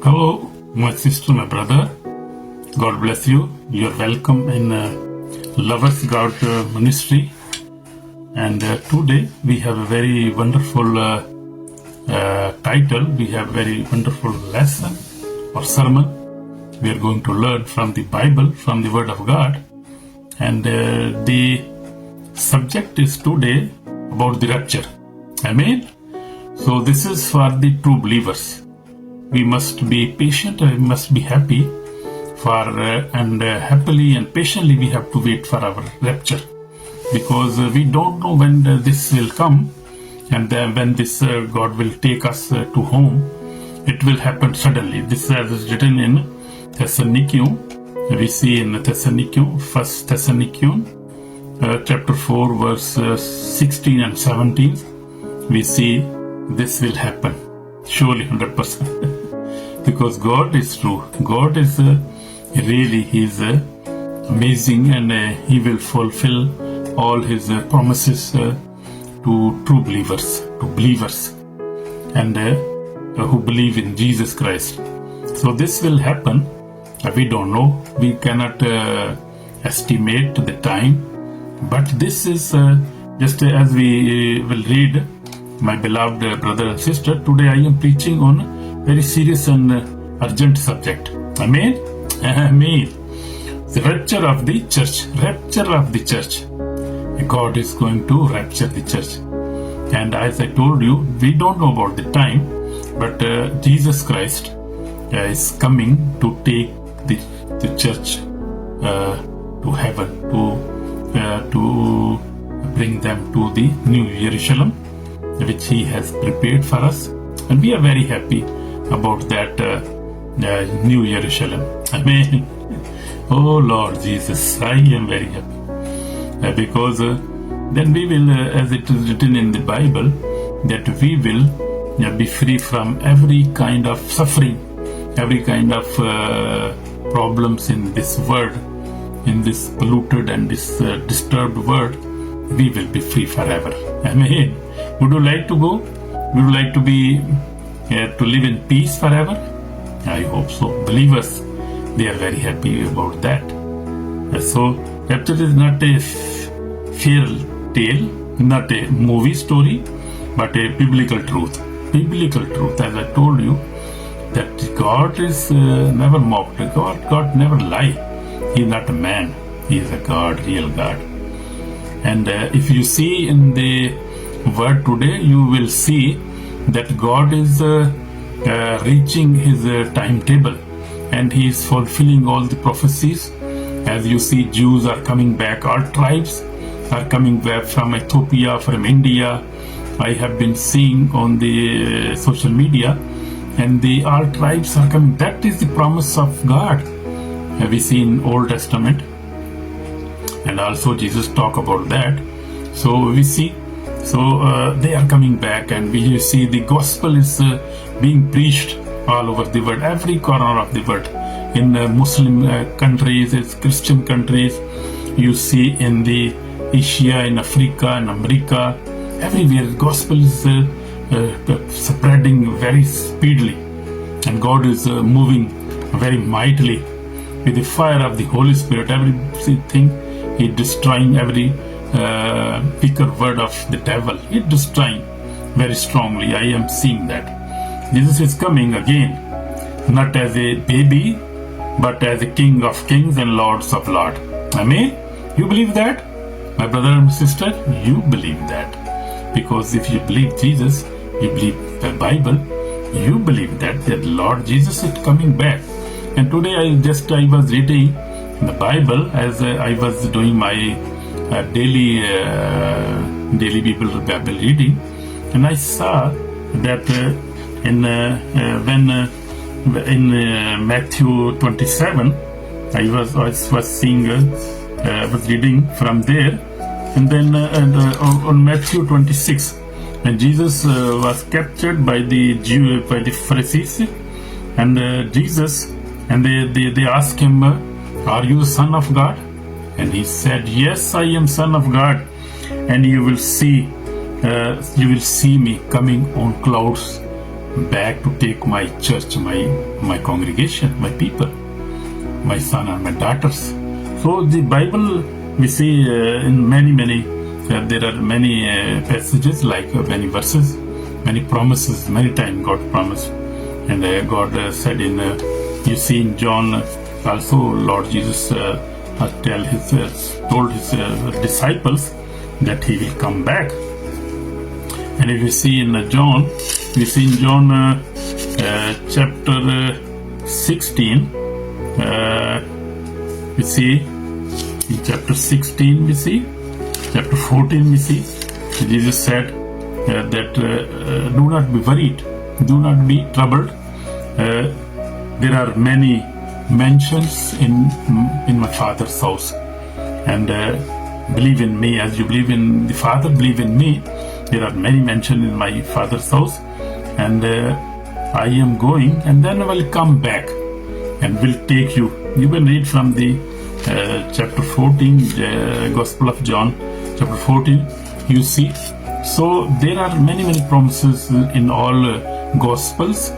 Hello, my sister, my brother. God bless you. You are welcome in Lovers God ministry. And today we have a very wonderful title. We have very wonderful lesson or sermon. We are going to learn from the Bible, from the Word of God. And the subject is today about the rapture. Amen. So this is for the true believers. We must be patient and we must be happy happily and patiently we have to wait for our rapture, because we don't know when this will come, and when this God will take us to home. It will happen suddenly. This is written in Thessalonians. We see in Thessalonians, 1 Thessalonians chapter 4 verse 16 and 17. We see this will happen surely 100%. Because God is true. God is He is amazing, and He will fulfill all His promises to true believers, and who believe in Jesus Christ. So this will happen. We don't know. We cannot estimate the time. But this is just as we will read, my beloved brother and sister. Today I am preaching on very serious and urgent subject. Amen. Amen. The rapture of the church. Rapture of the church. God is going to rapture the church. And as I told you, we don't know about the time, but Jesus Christ is coming to take the church to heaven, to bring them to the New Jerusalem, which He has prepared for us. And we are very happy about that New Jerusalem. Amen. Oh Lord Jesus, I am very happy because then we will, as it is written in the Bible, that we will be free from every kind of suffering, every kind of problems in this world, in this polluted and this disturbed world. We will be free forever. Amen. Would you like to go? Would you like to be to live in peace forever? I hope so. Believers, they are very happy about that. So rapture is not a fairy tale, not a movie story, but a biblical truth. Biblical truth, as I told you, that God is never mocked. God never lie. He is not a man. He is a God, real God. And if you see in the word today, you will see that God is reaching His timetable, and He is fulfilling all the prophecies. As you see, Jews are coming back. All tribes are coming back from Ethiopia, from India. I have been seeing on the social media, and all tribes are coming. That is the promise of God. We see in Old Testament, and also Jesus talk about that. So we see, they are coming back, and we see the gospel is being preached all over the world, every corner of the world. In Muslim countries, in Christian countries, you see in the Asia, in Africa, in America, everywhere, the gospel is spreading very speedily, and God is moving very mightily with the fire of the Holy Spirit. Everything He destroying every weaker word of the devil. He destroying very strongly. I am seeing that. Jesus is coming again, not as a baby, but as a King of kings and Lords of lords. Amen? You believe that? My brother and sister, you believe that. Because if you believe Jesus, you believe the Bible, you believe that Lord Jesus is coming back. And today I was reading the Bible as I was doing my daily Bible reading, and I saw that in Matthew 27, I was seeing, was reading from there, and then on Matthew 26, when Jesus was captured by the Pharisees, and Jesus, and they asked Him, "Are you the Son of God?" And He said, "Yes, I am Son of God, and you will see me coming on clouds back to take my church, my congregation, my people, my son and my daughters. So the Bible, we see in many there are many passages, like many verses, many promises. Many times God promised, and God said in you see in John also, Lord Jesus told his disciples that he will come back. And if we see in John, chapter 16, we see in chapter 16, we see chapter 14, we see Jesus said that do not be worried, do not be troubled. There are many mansions in my Father's house, and believe in me as you believe in the Father, believe in me. There are many mansions in my Father's house, and I am going, and then I will come back and will take you. You can read from the chapter 14, Gospel of John, chapter 14, you see. So there are many promises in all Gospels,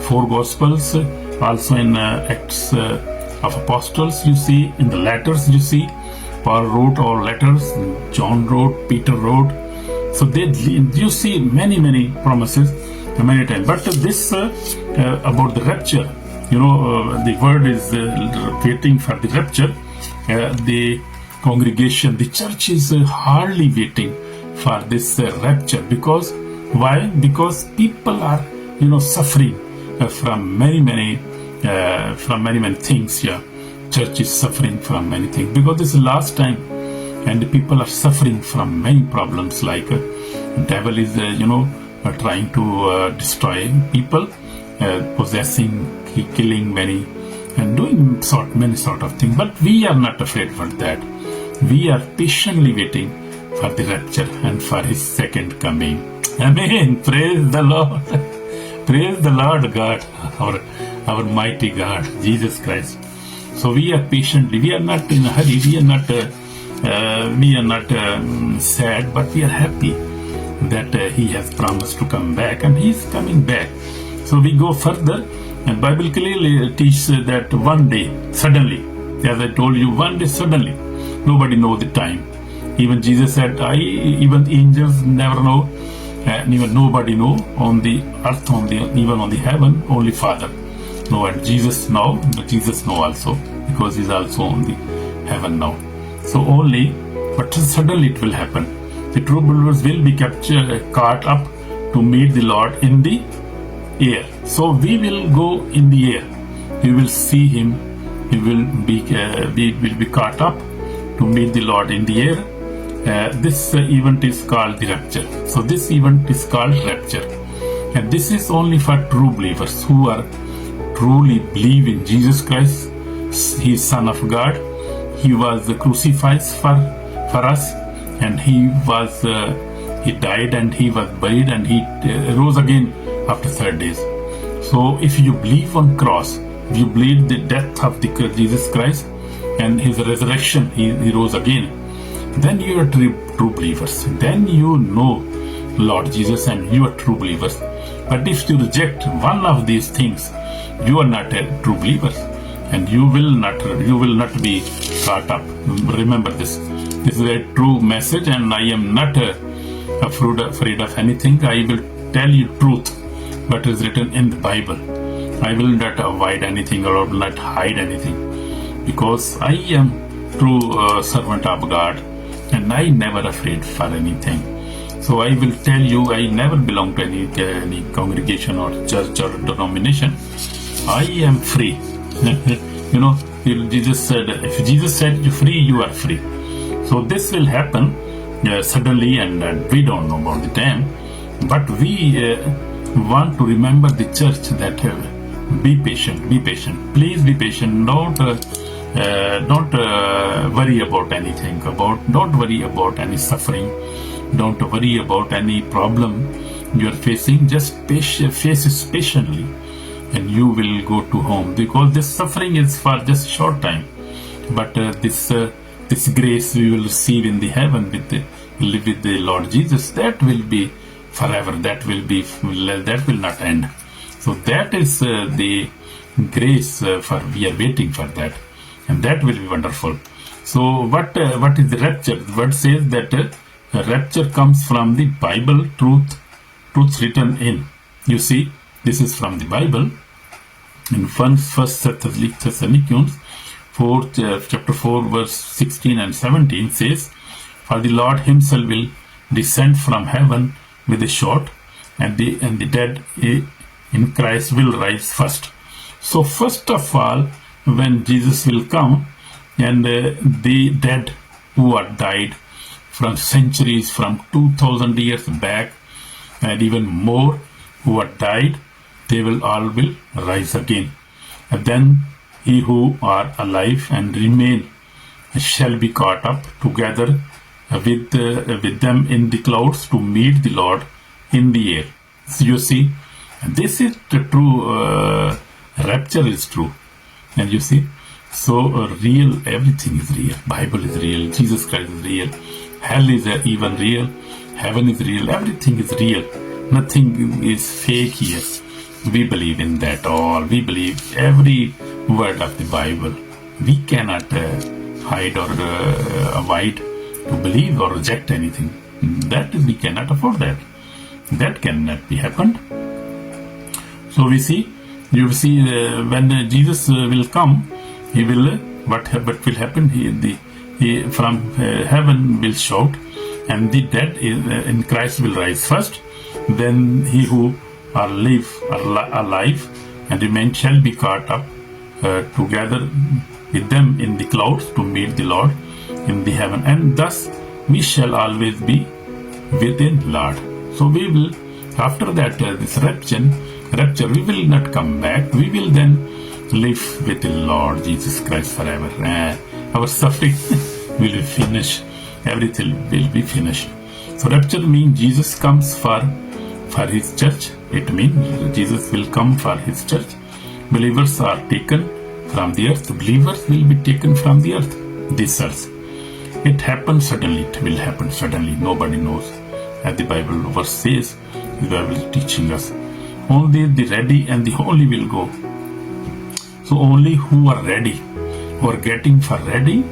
4 Gospels, also in Acts of Apostles, you see, in the letters, you see, Paul wrote all letters, John wrote, Peter wrote. So you see many promises many times. But this about the rapture, the word is waiting for the rapture. The congregation, the church is hardly waiting for this rapture. Because why? Because people are suffering from many things. Yeah, church is suffering from many things because this is the last time, and the people are suffering from many problems. Like devil is trying to destroy people, possessing, killing many, and doing many sort of things. But we are not afraid for that. We are patiently waiting for the rapture and for his second coming. Amen. Praise the Lord. Praise the Lord God, our mighty God, Jesus Christ. So we are patiently. We are not in a hurry. We are not sad, but we are happy that he has promised to come back, and he is coming back. So we go further, and Bible clearly teaches that one day, suddenly, as I told you, one day suddenly, nobody knows the time. Even Jesus said, even the angels never know, and even nobody know on the earth, even on the heaven, only Father know, and Jesus know also, because he's also on the heaven now. So but suddenly it will happen. The true believers will be caught up to meet the Lord in the air. So we will go in the air. We will see him. We will be caught up to meet the Lord in the air. This event is called the rapture. So this event is called rapture, and this is only for true believers who are truly believe in Jesus Christ. He is Son of God. He was crucified for us, and he died, and he was buried, and he rose again after 3 days. So if you believe on cross, if you believe the death of Jesus Christ and his resurrection, he rose again, then you are true believers. Then you know Lord Jesus, and you are true believers. But if you reject one of these things, you are not a true believer, and you will not be caught up. Remember this. This is a true message, and I am not afraid of anything. I will tell you truth, what is written in the Bible. I will not avoid anything, or will not hide anything, because I am true servant of God, and I never afraid for anything. So I will tell you, I never belong to any congregation or church or denomination. I am free. Jesus said, if Jesus said you free, you are free. So this will happen suddenly, and we don't know about the time. But we want to remember the church that be patient. Please be patient. Don't worry about anything. Don't worry about any suffering. Don't worry about any problem you are facing. Just face it patiently, and you will go to home, because this suffering is for just short time. But this grace we will receive in the heaven with the Lord Jesus, that will be forever. That will not end. So that is the grace for we are waiting for that, and that will be wonderful. So what is the rapture? The word says that rapture comes from the Bible truths written in. You see, this is from the Bible. In First Thessalonians 4, chapter 4, verse 16 and 17 says, "For the Lord himself will descend from heaven with a shout, and the dead in Christ will rise first." So first of all, when Jesus will come, and the dead who are died from centuries, from 2000 years back, and even more who are died, they will all will rise again. And then he who are alive and remain shall be caught up together with them in the clouds to meet the Lord in the air. So you see, this is the true rapture is true. And you see, so real, everything is real. Bible is real, Jesus Christ is real, hell is even real, heaven is real, everything is real. Nothing is fake here. We believe in that all. We believe every word of the Bible. We cannot hide or avoid to believe or reject anything. That we cannot afford that. That cannot be happened. So we see, you see, when Jesus will come, he will what will happen? He from heaven will shout, and the dead in Christ will rise first. Then he who are alive and remain shall be caught up together with them in the clouds to meet the Lord in the heaven, and thus we shall always be within Lord. So we will, after that this rapture, we will not come back. We will then live with the Lord Jesus Christ forever. Our suffering will be finished. Everything will be finished. So rapture means Jesus comes for his church. It means Jesus will come for his church. Believers are taken from the earth. Believers will be taken from the earth, this earth. It happens suddenly. It will happen suddenly. Nobody knows. As the Bible verse says, the Bible is teaching us. Only the ready and the holy will go. So only who are ready, who are getting for ready,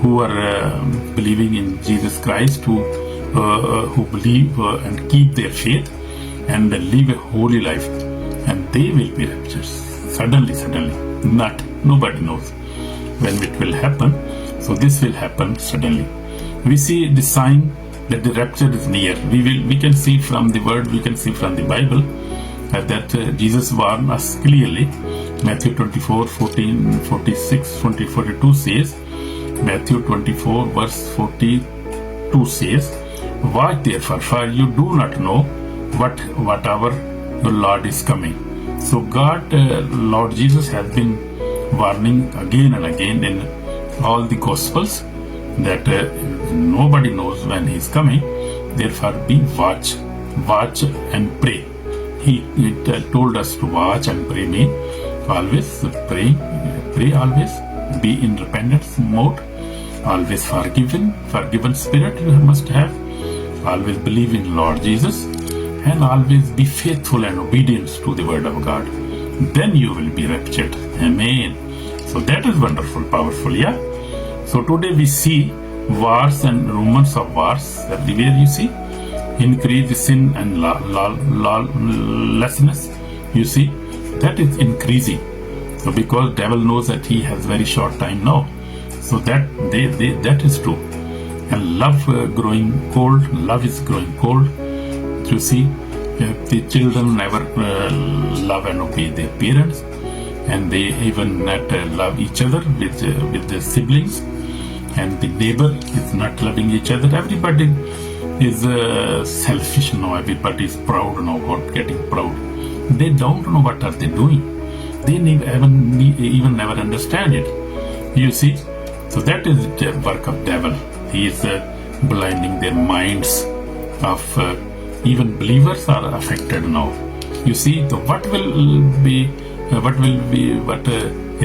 who are believing in Jesus Christ, who believe and keep their faith and live a holy life, and they will be raptured. Suddenly. Nobody knows when it will happen. So this will happen suddenly. We see the sign that the rapture is near. We can see from the word, we can see from the Bible that Jesus warned us clearly. Matthew 24, 14, 46, 20, 42 says, Matthew 24 verse 42 says, "Watch therefore, for you do not know what hour your Lord is coming." So God, Lord Jesus has been warning again and again in all the Gospels that nobody knows when He is coming. Therefore, watch and pray. He told us to watch and pray mean always pray always, be in repentance mode, always forgiven spirit you must have, always believe in Lord Jesus, and always be faithful and obedient to the word of God. Then you will be raptured. Amen. So that is wonderful, powerful, yeah. So today we see wars and rumors of wars everywhere. You see, increase sin and lawlessness. You see, that is increasing. So because devil knows that he has very short time now, so that that is true. And love growing cold. Love is growing cold. You see, the children never love and obey their parents, and they even not love each other with their siblings, and the neighbor is not loving each other. Everybody is selfish now. Everybody is proud now, about getting proud. They don't know what are they doing. They even never understand it. You see, so that is the work of devil. He is blinding their minds of even believers are affected now. You see, so what is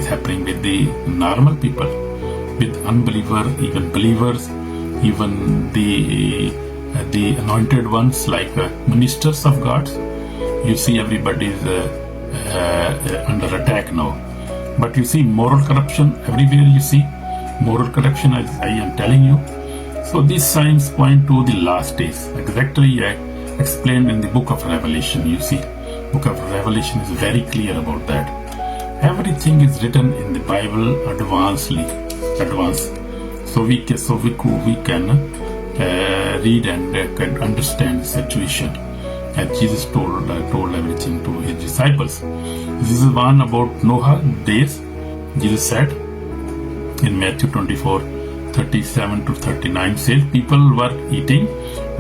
happening with the normal people, with unbeliever, even believers, even the anointed ones like ministers of God. You see, everybody is under attack now. But you see moral corruption everywhere. You see moral corruption, as I am telling you. So these signs point to the last days. Exactly explained in the book of Revelation. You see, book of Revelation is very clear about that. Everything is written in the Bible advanced. So we can read and can understand the situation. As Jesus told everything to his disciples. This is one about Noah days. Jesus said in Matthew 24:37 to 39 says, people were eating,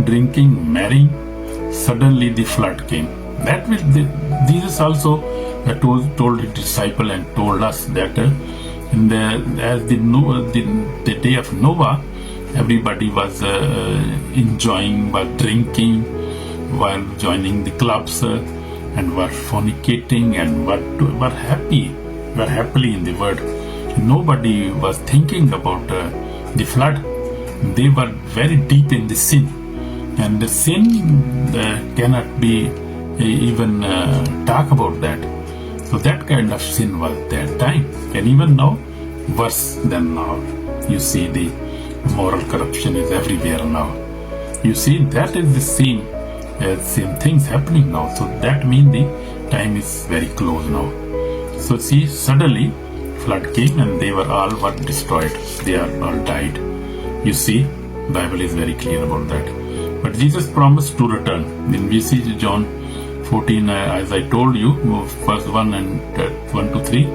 drinking, marrying. Suddenly the flood came. Jesus also told his disciple and told us that in the day of Noah, everybody was enjoying, was drinking, were joining the clubs, and were fornicating, and were happily in the world. Nobody was thinking about the flood. They were very deep in the sin, and the sin cannot be even talk about that. So that kind of sin was that time, and even now worse than now. You see the moral corruption is everywhere now. You see that is the same things happening now. So that means the time is very close now. So see, suddenly flood came and they were all destroyed. They are all died. You see, Bible is very clear about that. But Jesus promised to return. When we see John 14, as I told you, verse 1 and 1 to 3,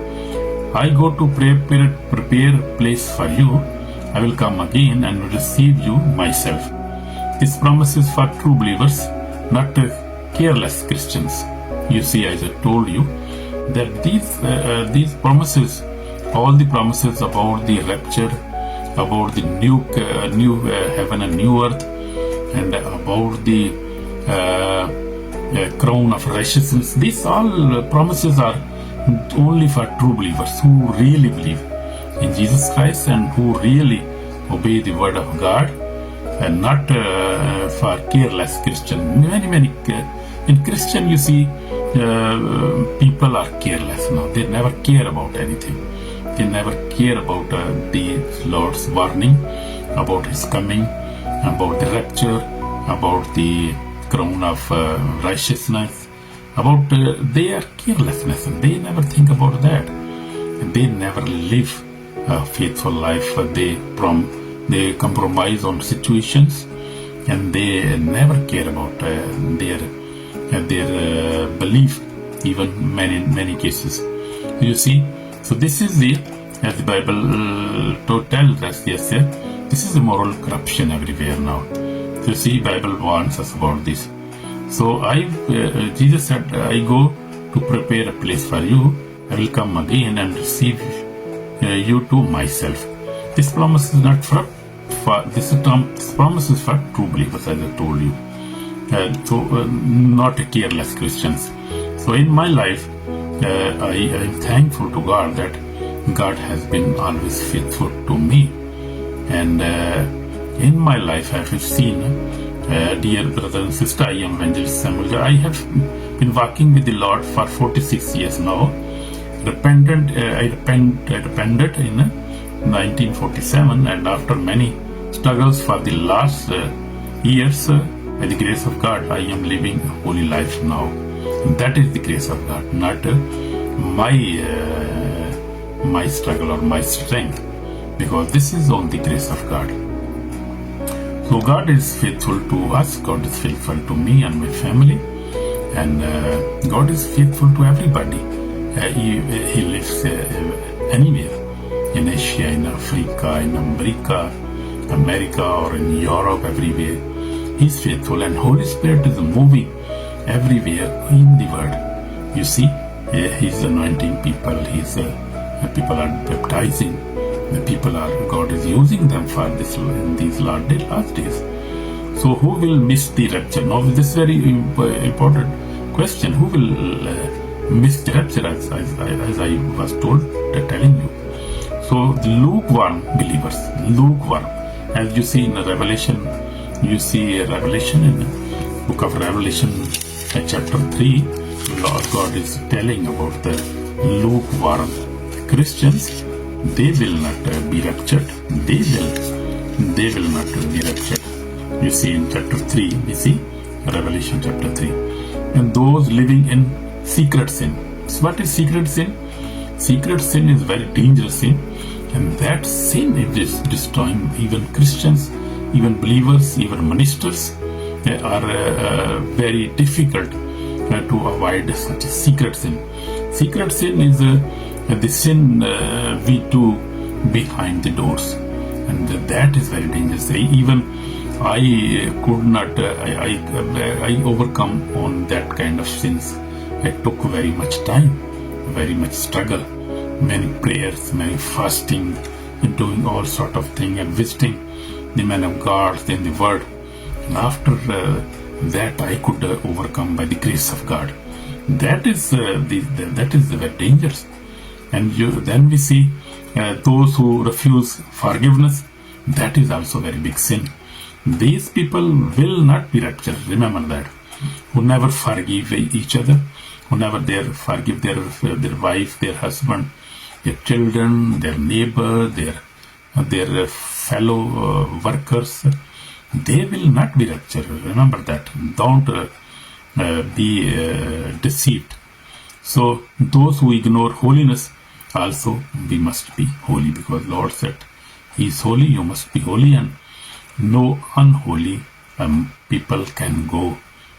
I go to prepare a place for you. I will come again and receive you myself. This promise is for true believers, not careless Christians. You see, as I told you, that these promises, all the promises about the rapture, about the new heaven and new earth, and about the crown of righteousness, these all promises are only for true believers who really believe in Jesus Christ and who really obey the word of God, and not for careless Christian. Many in Christian, you see, people are careless now. They never care about anything. They never care about the Lord's warning, about His coming, about the rapture, about the crown of righteousness, about their carelessness. And they never think about that. And they never live a faithful life. They compromise on situations, and they never care about their belief, even many cases. You see, so this is as the Bible tells us, yes, this is a moral corruption everywhere now. So you see, Bible warns us about this. So Jesus said, I go to prepare a place for you. I will come again and receive you to myself. This promise is not for this promise is for true believers, as I told you. Not careless Christians. So in my life, I am thankful to God that God has been always faithful to me. And in my life, I have seen, dear brother and sister, I am Evangelist Samuel. I have been walking with the Lord for 46 years now. I repented in 1947, and after many struggles for the last years, by the grace of God, I am living a holy life now. And that is the grace of God, not my struggle or my strength, because this is all the grace of God. So God is faithful to us. God is faithful to me and my family, and God is faithful to everybody. He lives anywhere, in Asia, in Africa, in America, or in Europe, everywhere. He's faithful, and Holy Spirit is moving everywhere in the world. You see, He's anointing people. People are baptizing. God is using them for this in these last days. So who will miss the rapture? Now, this is very important question. Who will miss the rapture, as I was telling you? So the lukewarm believers, as you see in the Revelation. You see Revelation in the book of Revelation, chapter 3, Lord God is telling about the lukewarm Christians. They will not be raptured. They will not be raptured. You see in chapter 3, we see Revelation chapter 3. And those living in secret sin. So what is secret sin? Secret sin is very dangerous sin. And that sin is destroying even Christians, even believers, even ministers. They are very difficult to avoid such a secret sin. Secret sin is the sin we do behind the doors, and that is very dangerous. Even I could not, I overcome on that kind of sins. It took very much time, very much struggle, many prayers, many fasting, and doing all sort of thing, and visiting the men of God in the Word. And after that, I could overcome by the grace of God. That is very dangerous. And then we see those who refuse forgiveness. That is also very big sin. These people will not be raptured. Remember that. Who never forgive each other, who never forgive their wife, their husband, their children, their neighbor, their fellow workers, they will not be raptured. Remember that. Don't be deceived. So those who ignore holiness, also we must be holy, because Lord said He is holy, you must be holy, and no unholy people can go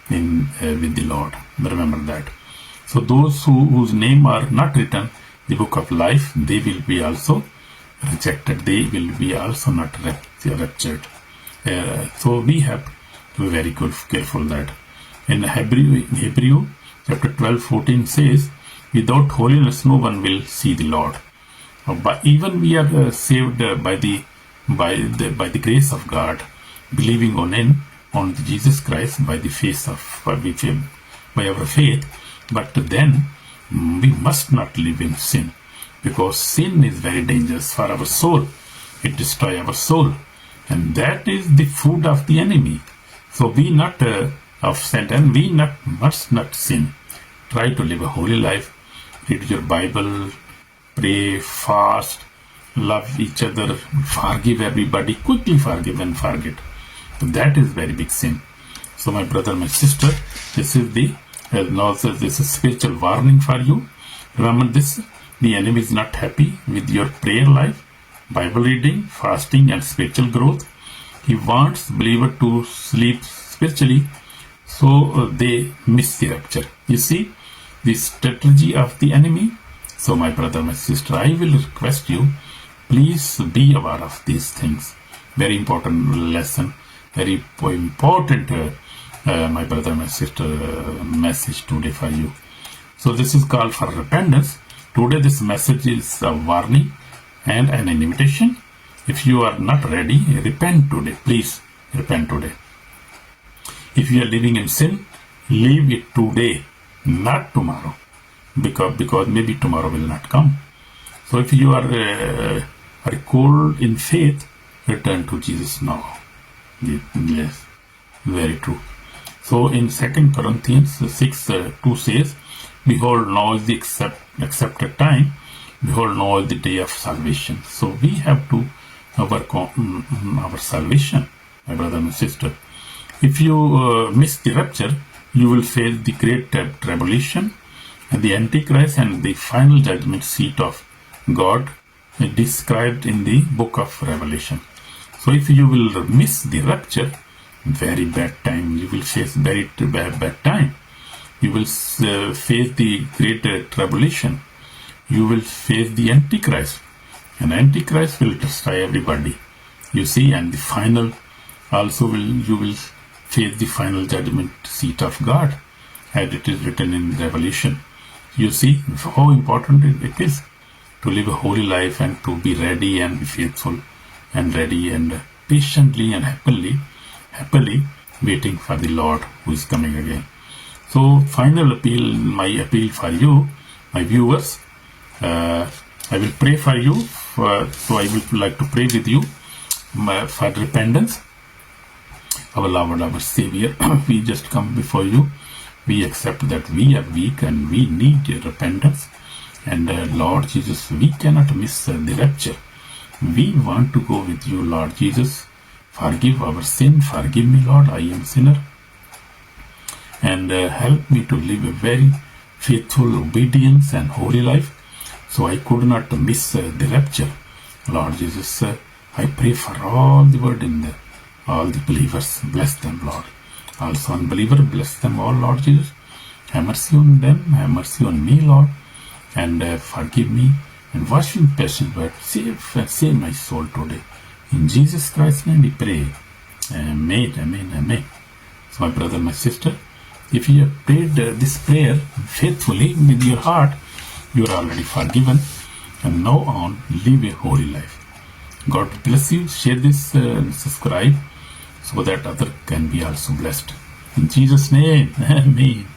in with the Lord. Remember that. So those whose name are not written in the book of life, they will be also rejected. They will be also not raptured. So we have to be very careful that. In Hebrew chapter 12:14 says, without holiness no one will see the Lord. But even we are saved by the grace of God, believing on Jesus Christ by our faith. But then we must not live in sin, because sin is very dangerous for our soul. It destroys our soul, and that is the food of the enemy. So be not of Satan. We must not sin. Try to live a holy life. Read your Bible, pray, fast, love each other, forgive everybody, quickly forgive and forget. So that is very big sin. So my brother, my sister, this is spiritual warning for you. Remember this, the enemy is not happy with your prayer life, Bible reading, fasting and spiritual growth. He wants believer to sleep spiritually, so they miss the rapture. You see the strategy of the enemy. So my brother, my sister, I will request you, please be aware of these things. Very important lesson, very important, my brother, my sister, message today for you. So this is called for repentance. Today this message is a warning and an invitation. If you are not ready, repent today. Please repent today. If you are living in sin, leave it today, not tomorrow, because maybe tomorrow will not come. So if you are cold in faith, return to Jesus now. Yes, very true. So in 2 Corinthians 6:2 says, behold, now is the accepted time. Behold, now is the day of salvation. So we have to work on our salvation, my brother and sister. If you miss the rapture, you will face the great tribulation and the Antichrist and the final judgment seat of God described in the book of Revelation. So if you will miss the rapture, very bad time. You will face very bad time. You will face the great tribulation. You will face the Antichrist. And Antichrist will destroy everybody. You see, and the final also you will face the final judgment seat of God, as it is written in Revelation. You see how important it is to live a holy life and to be ready and be faithful and ready and patiently and happily waiting for the Lord who is coming again. So final appeal, my appeal for you, my viewers, I will pray for you. So I would like to pray with you for repentance. Our Lord, our Savior, we just come before you We accept that we are weak and we need repentance. And Lord Jesus, we cannot miss the rapture. We want to go with you, Lord Jesus. Forgive our sin. Forgive me, Lord. I am a sinner. And help me to live a very faithful obedience and holy life, so I could not miss the rapture. Lord Jesus, I pray for all the word in the all the believers. Bless them, Lord. Also unbeliever, bless them all, Lord Jesus. Have mercy on them. Have mercy on me, Lord. And forgive me and wash me in passion word. Save my soul today. In Jesus Christ's name we pray. Amen, amen, amen. So my brother, my sister, if you have prayed this prayer faithfully with your heart, you are already forgiven. And now on, live a holy life. God bless you. Share this and subscribe so that other can be also blessed. In Jesus' name, amen.